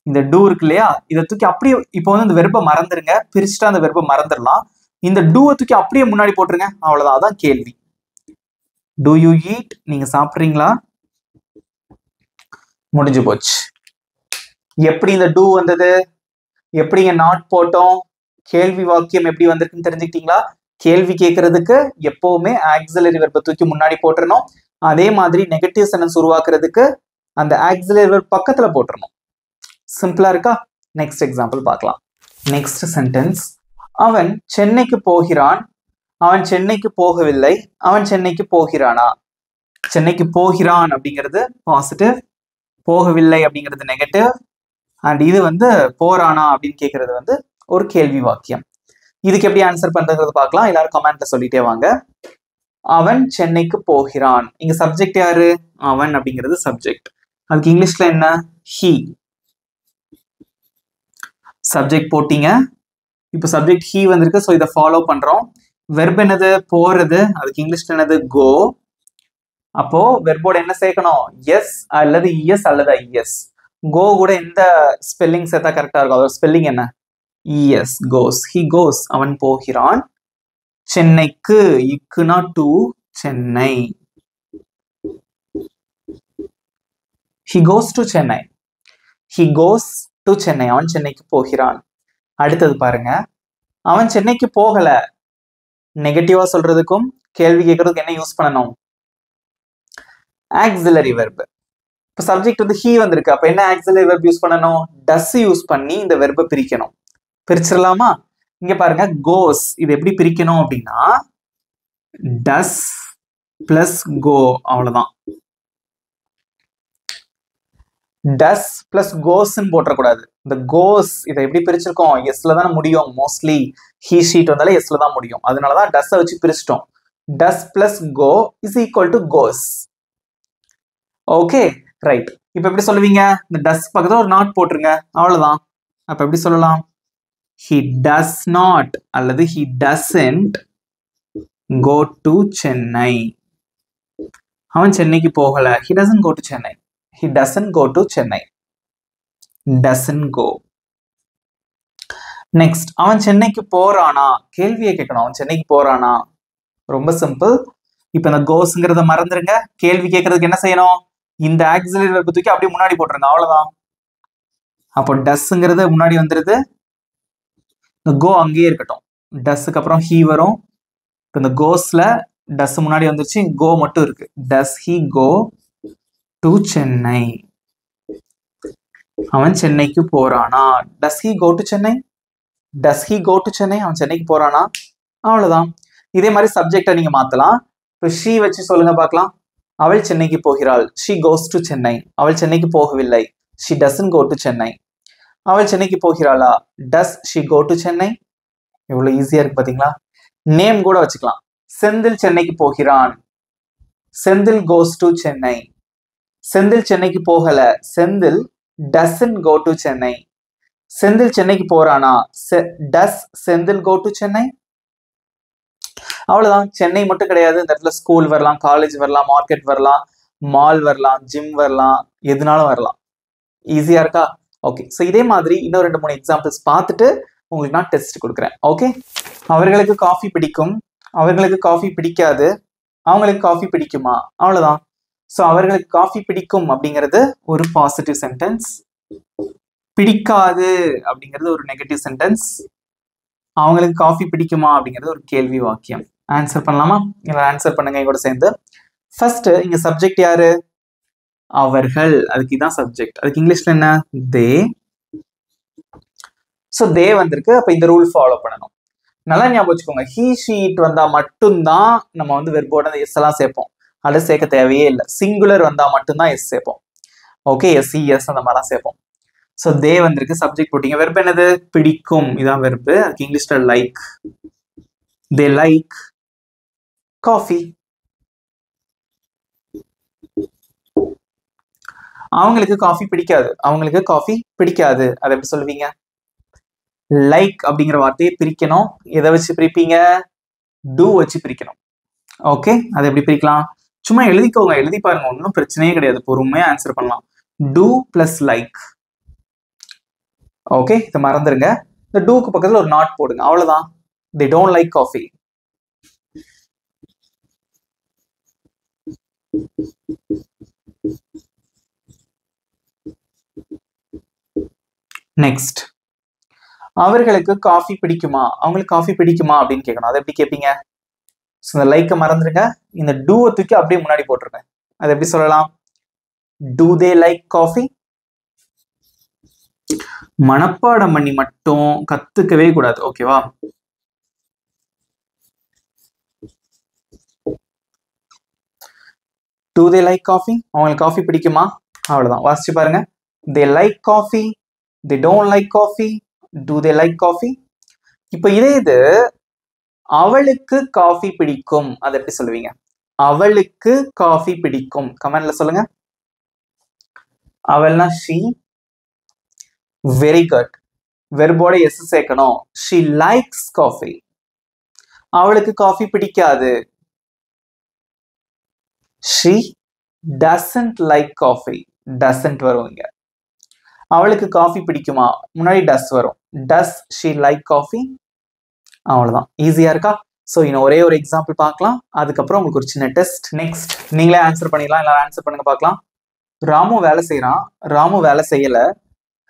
இந்த டூ இருக்கு இல்லையா, இதை தூக்கி அப்படியே இப்போ வந்து இந்த வெர்பை மறந்துருங்க, பிரிச்சுட்டா அந்த வெர்பை மறந்துடலாம். இந்த டூவை தூக்கி அப்படியே முன்னாடி போட்டுருங்க, அவ்வளவுதான். அதான் கேள்வி. To you eat? நீங்க சாப்பிட்றீங்களா? முடிஞ்சு போச்சு. எப்படி இந்த டூ வந்தது, எப்படிங்க நாட் போட்டோம், கேள்வி வாக்கியம் எப்படி வந்திருக்குன்னு தெரிஞ்சுக்கிட்டீங்களா? கேள்வி கேட்கறதுக்கு எப்பவுமே ஆக்சிலரி வெர்பை தூக்கி முன்னாடி போட்டுறணும். அதே மாதிரி நெகட்டிவ் சென்டென்ஸ் உருவாக்குறதுக்கு அந்த ஆக்சிலரி வெர்ப் பக்கத்துல போட்டுறணும். சிம்பிளா இருக்கா? நெக்ஸ்ட் எக்ஸாம்பிள் பார்க்கலாம். நெக்ஸ்ட் சென்டென்ஸ், அவன் சென்னைக்கு போகிறான், அவன் சென்னைக்கு போகவில்லை, அவன் சென்னைக்கு போகிறானா? சென்னைக்கு போகிறான் அப்படிங்கிறது பாசிட்டிவ், போகவில்லை அப்படிங்கிறது நெகட்டிவ், அண்ட் இது வந்து போறானா அப்படின்னு கேட்கறது வந்து ஒரு கேள்வி வாக்கியம். இதுக்கு எப்படி ஆன்சர் பண்றது பார்க்கலாம். எல்லாரும் கமெண்ட்ல சொல்லிட்டே வாங்க. அவன் சென்னைக்கு போகிறான். இங்க சப்ஜெக்ட் யாரு? அவன் அப்படிங்கிறது சப்ஜெக்ட். அதுக்கு இங்கிலீஷ்ல என்ன? ஹி. சப்ஜெக்ட் போட்டீங்க, இப்போ சப்ஜெக்ட் ஹி வந்திருக்கு, ஸோ இதை ஃபாலோ பண்றோம். வெர்ப் என்னது? போறது. அதுக்கு இங்கிலீஷ்ல என்னது? கோ. அப்போ வெர்போட என்ன சேர்க்கணும்? எஸ் அல்லது இஎஸ் அல்லது ஐஎஸ். கோ கூட எந்த ஸ்பெல்லிங் சேர்த்தா கரெக்டா இருக்கும்? அதோட ஸ்பெல்லிங் என்ன? ES, cos. ஹி கோஸ், அவன் போகிறான். சென்னைக்கு, இக்குனா to, Chennai. He goes to Chennai. He goes to Chennai. அவன் சென்னைக்கு போகிறான். அடுத்தது பாருங்க, அவன் சென்னைக்கு போகல. நெகட்டிவா சொல்றதுக்கும் கேள்வி கேட்கறதுக்கு என்ன யூஸ் பண்ணணும்? Auxiliary verb. இப்போ சப்ஜெக்ட் வந்து ஹி வந்திருக்கு, அப்ப என்ன ஆக்சிலரி வெர்ப் யூஸ் பண்ணணும்? டஸ் யூஸ் பண்ணி இந்த வெர்பை பிரிக்கணும். பிரிச்சிடலாமா? இங்க பாருங்க, கோஸ் இது எப்படி பிரிக்கணும் அப்படின்னா டஸ் பிளஸ் கோ, அவ்வளவுதான். டஸ் பிளஸ் கோஸ்ன்னு போட்டக்கூடாது. இந்த கோஸ் இதை எப்படி பிரிச்சிருக்கோம்? எஸ்ல தான் முடியும். மோஸ்ட்லி ஹி ஷீட் வந்தாலே எஸ்ல தான் முடியும். அதனாலதான் டஸ் வச்சு பிரிச்சிட்டோம். Does plus go is equal to goes. Okay, right. இப்ப எப்படி சொல்லுவீங்க? இந்த டஸ் பக்கத்துல ஒரு நாட் போட்டுருங்க, அவ்வளவுதான். அப்ப எப்படி சொல்லலாம்? he does not அல்லது he doesn't go to Chennai. அவன் சென்னைக்கு போகல. he doesn't go to Chennai. he doesn't go to Chennai. doesn't go. next, அவன் சென்னைக்கு போறானா? கேள்வியை கேட்கணும். அவன் சென்னைக்கு போறானா? ரொம்ப சிம்பிள். இப்ப இந்த கோஸ்ங்கிறத மறந்துருங்க. கேள்வி கேட்கறதுக்கு என்ன செய்யணும்? இந்த ஆக்சிலரி வெர்ப் தூக்கி அப்படியே முன்னாடி போட்டுருங்க, அவ்வளவுதான். அப்போ டஸ்ங்கிறது முன்னாடி வந்துருது, இந்த கோ அங்கேயே இருக்கட்டும். டஸ்க்கு அப்புறம் ஹீ வரும். இப்போ இந்த கோஸ்ல டஸ் முன்னாடி வந்துருச்சு, கோ மட்டும் இருக்கு. Does he go to Chennai? அவன் சென்னைக்கு போறானா? Does he go to Chennai? Does he go to Chennai? அவன் சென்னைக்கு போறானா? அவ்வளவுதான். இதே மாதிரி சப்ஜெக்டை நீங்க மாத்தலாம். இப்போ ஷீ வச்சு சொல்லுங்க பார்க்கலாம். அவள் சென்னைக்கு போகிறாள். She goes to Chennai. அவள் சென்னைக்கு போகவில்லை. She doesn't go to Chennai. அவள் சென்னைக்கு போகிறாளா? Does she go to Chennai? எவ்வளவு ஈஸியா இருக்கு பாத்தீங்களா? நேம் கூட வச்சுக்கலாம். செந்தில் சென்னைக்கு போகிறான். Senthil goes to Chennai. செந்தில் சென்னைக்கு போகல. Senthil doesn't go to Chennai. Senthil சென்னைக்கு போறானா? Does Senthil go to Chennai? அவ்வளவுதான். சென்னை மட்டும் கிடையாது, இந்த இடத்துல ஸ்கூல் வரலாம், காலேஜ் வரலாம், மார்க்கெட் வரலாம், மால் வரலாம், ஜிம் வரலாம், எதுனாலும் வரலாம். ஈஸியா இருக்கா? ஓகே, ஸோ இதே மாதிரி இன்னும் 2-3 எக்ஸாம்பிள்ஸ் பார்த்துட்டு உங்களுக்கு நான் டெஸ்ட் கொடுக்குறேன். ஓகே, அவர்களுக்கு காஃபி பிடிக்கும், அவர்களுக்கு காஃபி பிடிக்காது, அவங்களுக்கு காஃபி பிடிக்குமா? அவ்வளவுதான். ஸோ அவர்களுக்கு காஃபி பிடிக்கும் அப்படிங்கிறது ஒரு பாசிட்டிவ் சென்டென்ஸ், பிடிக்காது அப்படிங்கிறது ஒரு நெகட்டிவ் சென்டென்ஸ், அவங்களுக்கு காஃபி பிடிக்குமா அப்படிங்கிறது ஒரு கேள்வி வாக்கியம். ஆன்சர் பண்ணலாமா? இல்லை ஆன்சர் பண்ணுங்க கூட சேர்ந்து. ஃபர்ஸ்ட் இங்க சப்ஜெக்ட் யாரு? அவர்கள். அதுக்கு இதான் சப்ஜெக்ட். அதுக்கு இங்கிலீஷ்ல என்ன? தே. ஸோ தே வந்திருக்கு, அப்ப இந்த ரூல் ஃபாலோ பண்ணணும். நல்லா ஞாபகம் வச்சுக்கோங்க. ஹீ ஷீட் வந்தா மட்டும்தான் நம்ம வந்து வெர்போட எஸ் எல்லாம் சேர்ப்போம், அது சேர்க்க தேவையே இல்லை. சிங்குலர் வந்தா மட்டும்தான் எஸ் சேர்ப்போம். ஓகே, எஸ் எஸ் அந்த மாதிரிலாம் சேர்ப்போம். ஸோ தே வந்திருக்கு, சப்ஜெக்ட் போட்டீங்க. வெர்ப் என்னது? பிடிக்கும், இதான் வெர்பு. அதுக்கு இங்கிலீஷ்ல லைக். They like coffee. அவங்களுக்கு காஃபி பிடிக்காது. அவங்களுக்கு காஃபி பிடிக்காது. அதை எப்படி சொல்லுவீங்க? லைக் அப்படிங்கிற வார்த்தையை பிரிக்கணும். எதை வச்சு பிரிப்பீங்க? டூ வச்சு பிரிக்கணும். ஓகே, அதை எப்படி பிரிக்கலாம்? சும்மா எழுதிக்கோங்க, எழுதி பாருங்க, ஒன்றும் பிரச்சனையே கிடையாது, பொறுமையா ஆன்சர் பண்ணலாம். Two plus like. ஓகே, இதை மறந்துருங்க. இந்த டூக்கு பக்கத்துல ஒரு நாட் போடுங்க, அவ்வளவுதான். they don't like coffee. Next, அவர்களுக்கு காஃபி பிடிக்குமா, அவங்களுக்கு காஃபி பிடிக்குமா அப்படின்னு கேட்கணும். அதை எப்படி கேட்பீங்க? இந்த லைக்கை மறந்துருங்க, இந்த டூவை தூக்கி அப்படியே முன்னாடி போட்டுருங்க. அது எப்படி சொல்லலாம்? do they like coffee? மனப்பாடம் பண்ணி மட்டும் கத்துக்கவே கூடாது, ஓகேவா? do they like coffee? அவங்களுக்கு காஃபி பிடிக்குமா, அவ்வளவுதான். வாசிச்சு பாருங்க. they like coffee, they don't like coffee, do they like coffee? இப்போ இதே இது அவளுக்கு காஃபி பிடிக்கும், அதை எப்படி சொல்லுவீங்க? அவளுக்கு காஃபி பிடிக்கும், கமெண்ட்ல சொல்லுங்க. அவள்னா she. வெரி குட், வெர்போட எஸ் சேர்க்கணும். she likes coffee. அவளுக்கு காஃபி பிடிக்காது. she doesn't like coffee. doesn't வரும் இங்க. அவளுக்கு காஃபி பிடிக்குமா, முன்னாடி does வரும். does she like coffee? அவ்வளவுதான். ஈஸியா இருக்கா? ஸோ இன்னும் ஒரே ஒரு எக்ஸாம்பிள் பார்க்கலாம், அதுக்கப்புறம் உங்களுக்கு ஒரு சின்ன டெஸ்ட். நெக்ஸ்ட், நீங்களே ஆன்சர் பண்ணிடலாம், எல்லாரும் ஆன்சர் பண்ணுங்க பார்க்கலாம். ராமு வேலை செய்யறான், ராமு வேலை செய்யல,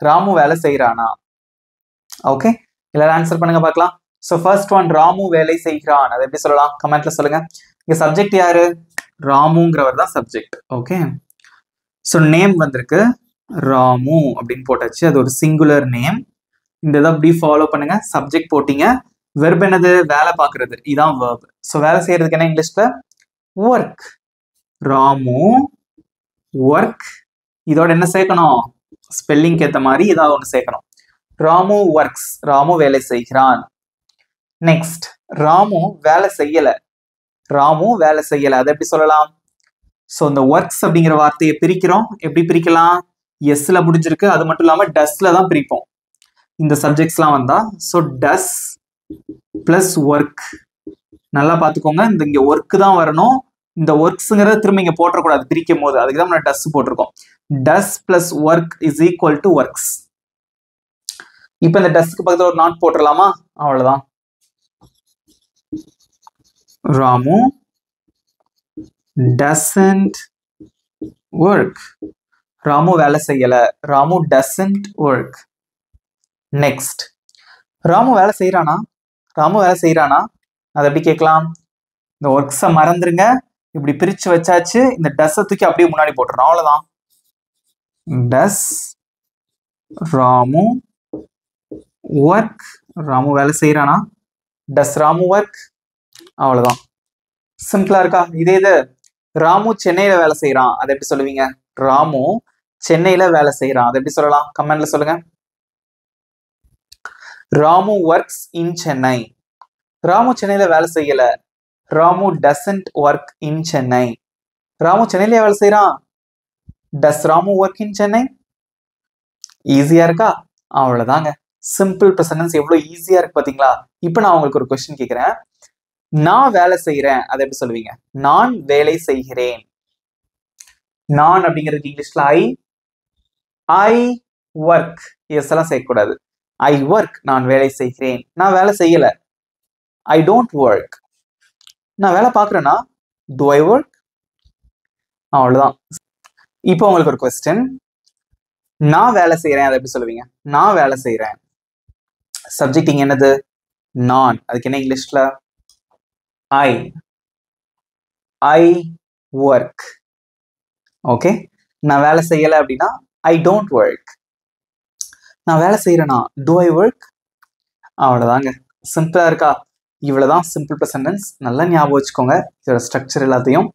ராமு வேலை செய்யறானா? ஓகே, எல்லாரும் ஆன்சர் பண்ணுங்க பார்க்கலாம். ஸோ ஃபர்ஸ்ட் ஒன், ராமு வேலை செய்கிறான், அதை எப்படி சொல்லலாம்? கமெண்ட்ல சொல்லுங்க. இங்க சப்ஜெக்ட் யாரு? ராமுங்கிறவர் தான் சப்ஜெக்ட். ஓகே, ஸோ நேம் வந்திருக்கு, ராமு அப்படின்னு போட்டாச்சு, அது ஒரு சிங்குலர் நேம். இந்த இதை அப்படி ஃபாலோ பண்ணுங்க. சப்ஜெக்ட் போட்டீங்க, வெர்ப் என்னது? வேலை பார்க்கறது, இதான் வெர்ப். ஸோ வேலை செய்யறதுக்கு என்ன இங்கிலீஷ்ல? ஒர்க். ராமு ஒர்க். இதோட என்ன சேர்க்கணும்? ஸ்பெல்லிங்க்கு ஏற்ற மாதிரி ஏதாவது ஒன்று சேர்க்கணும். ராமு ஒர்க்ஸ், ராமு வேலை செய்கிறான். நெக்ஸ்ட், ராமு வேலை செய்யல, ராமு வேலை செய்யல, அதை எப்படி சொல்லலாம்? ஸோ இந்த ஒர்க்ஸ் அப்படிங்கிற வார்த்தையை பிரிக்கிறோம். எப்படி பிரிக்கலாம்? எஸ்ல முடிஞ்சிருக்கு, அது மட்டும் இல்லாம டஸ்ல தான் பிரிப்போம் இந்த சப்ஜெக்ட்ஸ்லாம் வந்தா. So does plus work. நல்லா பார்த்துக்கோங்க, இந்த இங்க ஒர்க் தான் வரணும். இந்த ஒர்க்ஸுங்கிறத திரும்ப இங்க போட்டக்கூடாது பிரிக்கும் போது, அதுக்கு தான் நம்ம டஸ் போட்டிருக்கோம். டஸ் plus work is equal to works. இப்போ இந்த டஸ்க்கு பக்கத்துல ஒரு நாட் போட்டுடலாமா? அவ்வளவுதான். Ramu doesn't work. ராமு வேலை செய்யல, Ramu doesn't work. Next, Ramu வேலை செய்யறானா, ராமு வேலை செய்யறானா, அதை எப்படி கேட்கலாம்? இந்த ஒர்க்ஸை மறந்துருங்க, இப்படி பிரிச்சு வச்சாச்சு, இந்த டஸ்ஸை தூக்கி அப்படியே முன்னாடி போட்டுறோம், அவ்வளவுதான். டஸ் ராமு ஒர்க், ராமு வேலை செய்யறானா, டஸ் ராமு ஒர்க், அவ்வளவுதான். சிம்பிளா இருக்கா? இதே இது ராமு சென்னையில வேலை செய்யறான், அதை எப்படி சொல்லுவீங்க? ராமு சென்னையில வேலை செய்யறான், அதை எப்படி சொல்லலாம்? கமெண்ட்ல சொல்லுங்க. Ramu works in Chennai. ராமு சென்னையில வேலை செய்யல, Ramu doesn't work in Chennai. Ramu சென்னையில வேலை செய்யறான், does Ramu work in Chennai. ஈஸியா இருக்கா? அவ்வளவுதாங்க. சிம்பிள் ப்ரெசன்டென்ஸ் எவ்வளவு ஈஸியா இருக்கு பாத்தீங்களா? இப்போ நான் உங்களுக்கு ஒரு கொஸ்டின் கேட்கிறேன். நான் வேலை செய்யறேன், அதை எப்படி சொல்லுவீங்க? நான் வேலை செய்கிறேன். நான் அப்படிங்கிறது இங்கிலீஷ்ல ஐ ஒர்க். எஸ் எல்லாம் சேர்க்கக்கூடாது. ஐ ஒர்க், நான் வேலை செய்கிறேன். நான் வேலை செய்யல, ஐ டோன்ட் ஒர்க். நான் வேலை பார்க்குறேன்னா டு ஐ ஒர்க். அவ்வளவுதான். இப்போ உங்களுக்கு ஒரு கொஸ்டின். நான் வேலை செய்யறேன், அதை எப்படி சொல்லுவீங்க? நான் வேலை செய்யறேன், சப்ஜெக்ட் இங்க என்னது? நான். அதுக்கு என்ன இங்கிலீஷ்ல? I work. ஓகே, நான் வேலை செய்யல அப்படின்னா ஐ டோன்ட் ஒர்க். நான் வேலை செய்யறேனா டு ஐ ஒர்க். அவ்வளவுதாங்க. சிம்பிளா இருக்கா? இவ்வளவுதான் சிம்பிள் ப்ரெசன்டென்ஸ். நல்லா ஞாபகம் வச்சுக்கோங்க இதோட ஸ்ட்ரக்சர் எல்லாத்தையும்.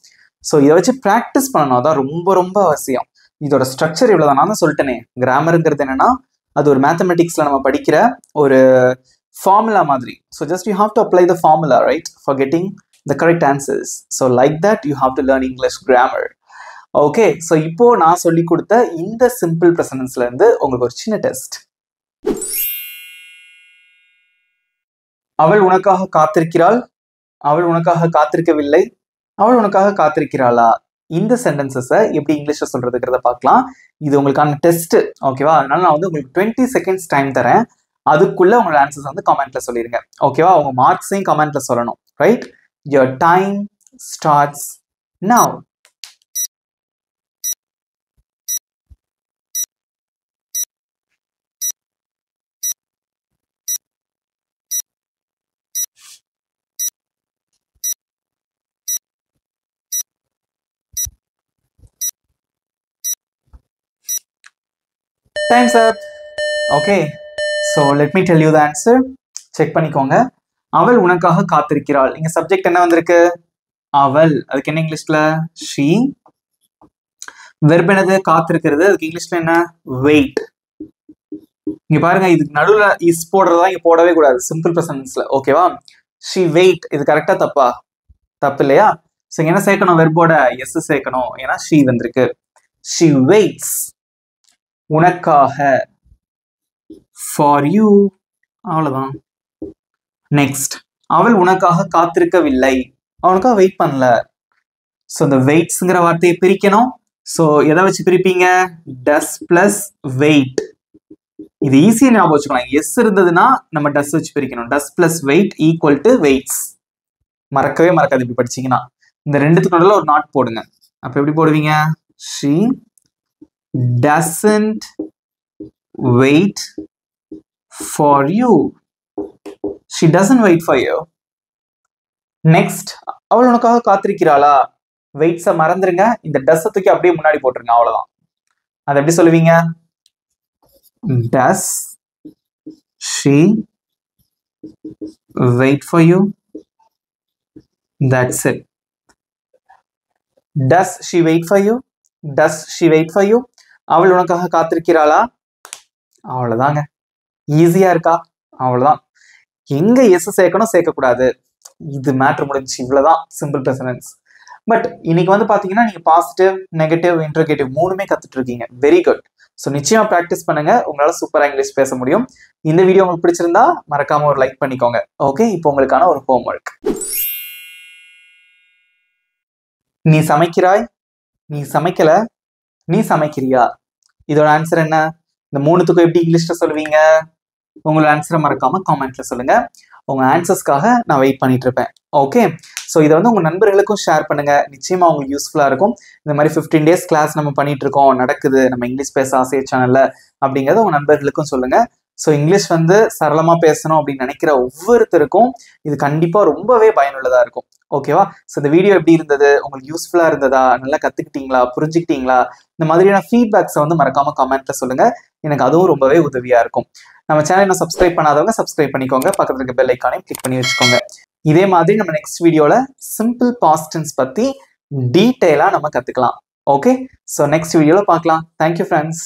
ஸோ இதை வச்சு ப்ராக்டிஸ் பண்ணணும், அதான் ரொம்ப ரொம்ப அவசியம். இதோட ஸ்ட்ரக்சர் இவ்வளவுதான். நான் தான் சொல்லிட்டேனே, கிராமருங்கிறது என்னன்னா அது ஒரு மேத்தமெட்டிக்ஸ்ல நம்ம படிக்கிற ஒரு ஃபார்முலா மாதிரி. So just you have to apply the formula, right, for getting the correct answers. So like that you have to learn English grammar. Okay, so இப்போ நான் சொல்லி கொடுத்த இந்த சிம்பிள் ப்ரெசன்டென்ஸ்ல இருந்து உங்களுக்கு ஒரு சின்ன டெஸ்ட். அவள் உனக்காக காத்திருக்கிறாள், அவள் உனக்காக காத்திருக்கவில்லை, அவள் உனக்காக காத்திருக்கிறாளா? இந்த சென்டென்சஸை எப்படி இங்கிலீஷ்ல சொல்றதுங்கிறத பார்க்கலாம். இது உங்களுக்கான டெஸ்ட், ஓகேவா? அதனால நான் வந்து உங்களுக்கு 20 செகண்ட்ஸ் டைம் தரேன். அதுக்குள்ள உங்களோட ஆன்சர்ஸ் வந்து கமெண்ட்ல சொல்லிருங்க, ஓகேவா? உங்க மார்க்ஸையும் கமெண்ட்ல சொல்லணும், right? Your time starts now. Time's up. Okay, so let me tell you the answer. Check பண்ணிக்கோங்க. அவள் உனக்காக காத்திருக்கிறாள். இங்க சப்ஜெக்ட் என்ன வந்திருக்கு? அவள். அதுக்கு என்ன இங்கிலீஷ்ல? she. வெர்ப் என்னது? காத்திருக்கிறது. அதுக்கு இங்கிலீஷ்ல என்ன? wait. இங்க பாருங்க, இதுக்கு நடுவுல இஸ் போடுறதா இங்க போடவே கூடாது, சிம்பிள் ப்ரெசன்ஸ்ல, ஓகேவா? she wait. இது கரெக்டா தப்பா? தப்பு இல்லையா? சோ என்ன சேர்க்கணும்? வெர்போட எஸ் சேர்க்கணும், ஏன்னா she வந்திருக்கு. she waits. உனக்காக, for you. அவ்வளவுதான். நெக்ஸ்ட், அவள் உனக்காக காத்திருக்கவில்லை. அவனுக்காக வெயிட் பண்ணல. ஸோ இந்த வெயிட்ஸ்ங்கிற வார்த்தையை பிரிக்கணும். ஸோ எதை வச்சு பிரிப்பீங்க? டஸ் பிளஸ் வெயிட். இது ஈஸியா ஞாபகம் வச்சுக்கலாம். எஸ் இருந்ததுன்னா நம்ம டஸ் வச்சு பிரிக்கணும். டஸ் plus wait equal to weights. மறக்கவே மறக்காது இப்படி படிச்சீங்கன்னா. இந்த ரெண்டுத்துக்கு நடுவில் ஒரு நாட் போடுங்க. அப்ப எப்படி போடுவீங்க? she doesn't wait for you. She doesn't wait for you. Next, அவள் உனக்காக காத்திருக்கிறாளா? வெயிட்ஸை மறந்துருங்க. இந்த டஸ் தூக்கி அப்படியே முன்னாடி போட்டுருங்க, அவ்வளவுதான். அதை எப்படி சொல்லுவீங்க? Does she wait for you? That's it. Does she wait for you? Does she wait for you? அவள் உனக்காக காத்திருக்கிறாளா? அவ்வளவுதாங்க. ஈஸியா இருக்கா? அவ்வளவுதான். எங்க எஸ் சேர்க்கணும், சேர்க்கக்கூடாது, இது மேட்டர் முடிஞ்சு. இவ்வளவுதான் சிம்பிள் ப்ரெசன்ஸ். பட் இன்னைக்கு வந்து பாத்தீங்கன்னா நீங்க பாசிட்டிவ், நெகட்டிவ், இன்டர்கேட்டிவ் மூணுமே கத்துட்டு இருக்கீங்க. Very good. ஸோ நிச்சயமா ப்ராக்டிஸ் பண்ணுங்க, உங்களால சூப்பரா இங்கிலீஷ் பேச முடியும். இந்த வீடியோ உங்களுக்கு பிடிச்சிருந்தா மறக்காம ஒரு லைக் பண்ணிக்கோங்க. ஓகே, இப்போ உங்களுக்கான ஒரு ஹோம்ஒர்க். நீ சமைக்கிறாய், நீ சமைக்கல, நீ சமைக்கிறியா? இதோட ஆன்சர் என்ன? இந்த மூணுத்துக்கும் எப்படி இங்கிலீஷ்ல சொல்லுவீங்க? உங்களோட ஆன்சரை மறக்காம காமெண்ட்ல சொல்லுங்க. உங்க ஆன்சர்ஸ்க்காக நான் வெயிட் பண்ணிட்டு இருப்பேன். ஓகே, ஸோ இதை வந்து உங்க நண்பர்களுக்கும் ஷேர் பண்ணுங்க. நிச்சயமா உங்களுக்கு யூஸ்ஃபுல்லா இருக்கும். இந்த மாதிரி 15 days கிளாஸ் நம்ம பண்ணிட்டு இருக்கோம், நடக்குது நம்ம இங்கிலீஷ் பேச ஆசை சேனல்ல அப்படிங்கிறத உங்க நண்பர்களுக்கும் சொல்லுங்க. ஸோ இங்கிலீஷ் வந்து சரளமா பேசணும் அப்படின்னு நினைக்கிற ஒவ்வொருத்தருக்கும் இது கண்டிப்பா ரொம்பவே பயனுள்ளதா இருக்கும். ஓகேவா? ஸோ இந்த வீடியோ எப்படி இருந்தது? உங்களுக்கு யூஸ்ஃபுல்லா இருந்ததா? நல்லா கத்துக்கிட்டீங்களா? புரிஞ்சுக்கிட்டீங்களா? இந்த மாதிரியான ஃபீட்பேக்ஸை வந்து மறக்காம கமெண்ட்ல சொல்லுங்க. எனக்கு அதுவும் ரொம்பவே உதவியா இருக்கும். நம்ம சேனலை சப்ஸ்கிரைப் பண்ணாதவங்க சப்ஸ்கிரைப் பண்ணிக்கோங்க. பக்கத்துல இருக்க பெல் ஐக்கானையும் கிளிக் பண்ணி வச்சுக்கோங்க. இதே மாதிரி நம்ம நெக்ஸ்ட் வீடியோல சிம்பிள் பாஸ்ட் டென்ஸ் பத்தி டீடைலா நம்ம கத்துக்கலாம். ஓகே, ஸோ நெக்ஸ்ட் வீடியோல பார்க்கலாம். Thank you friends.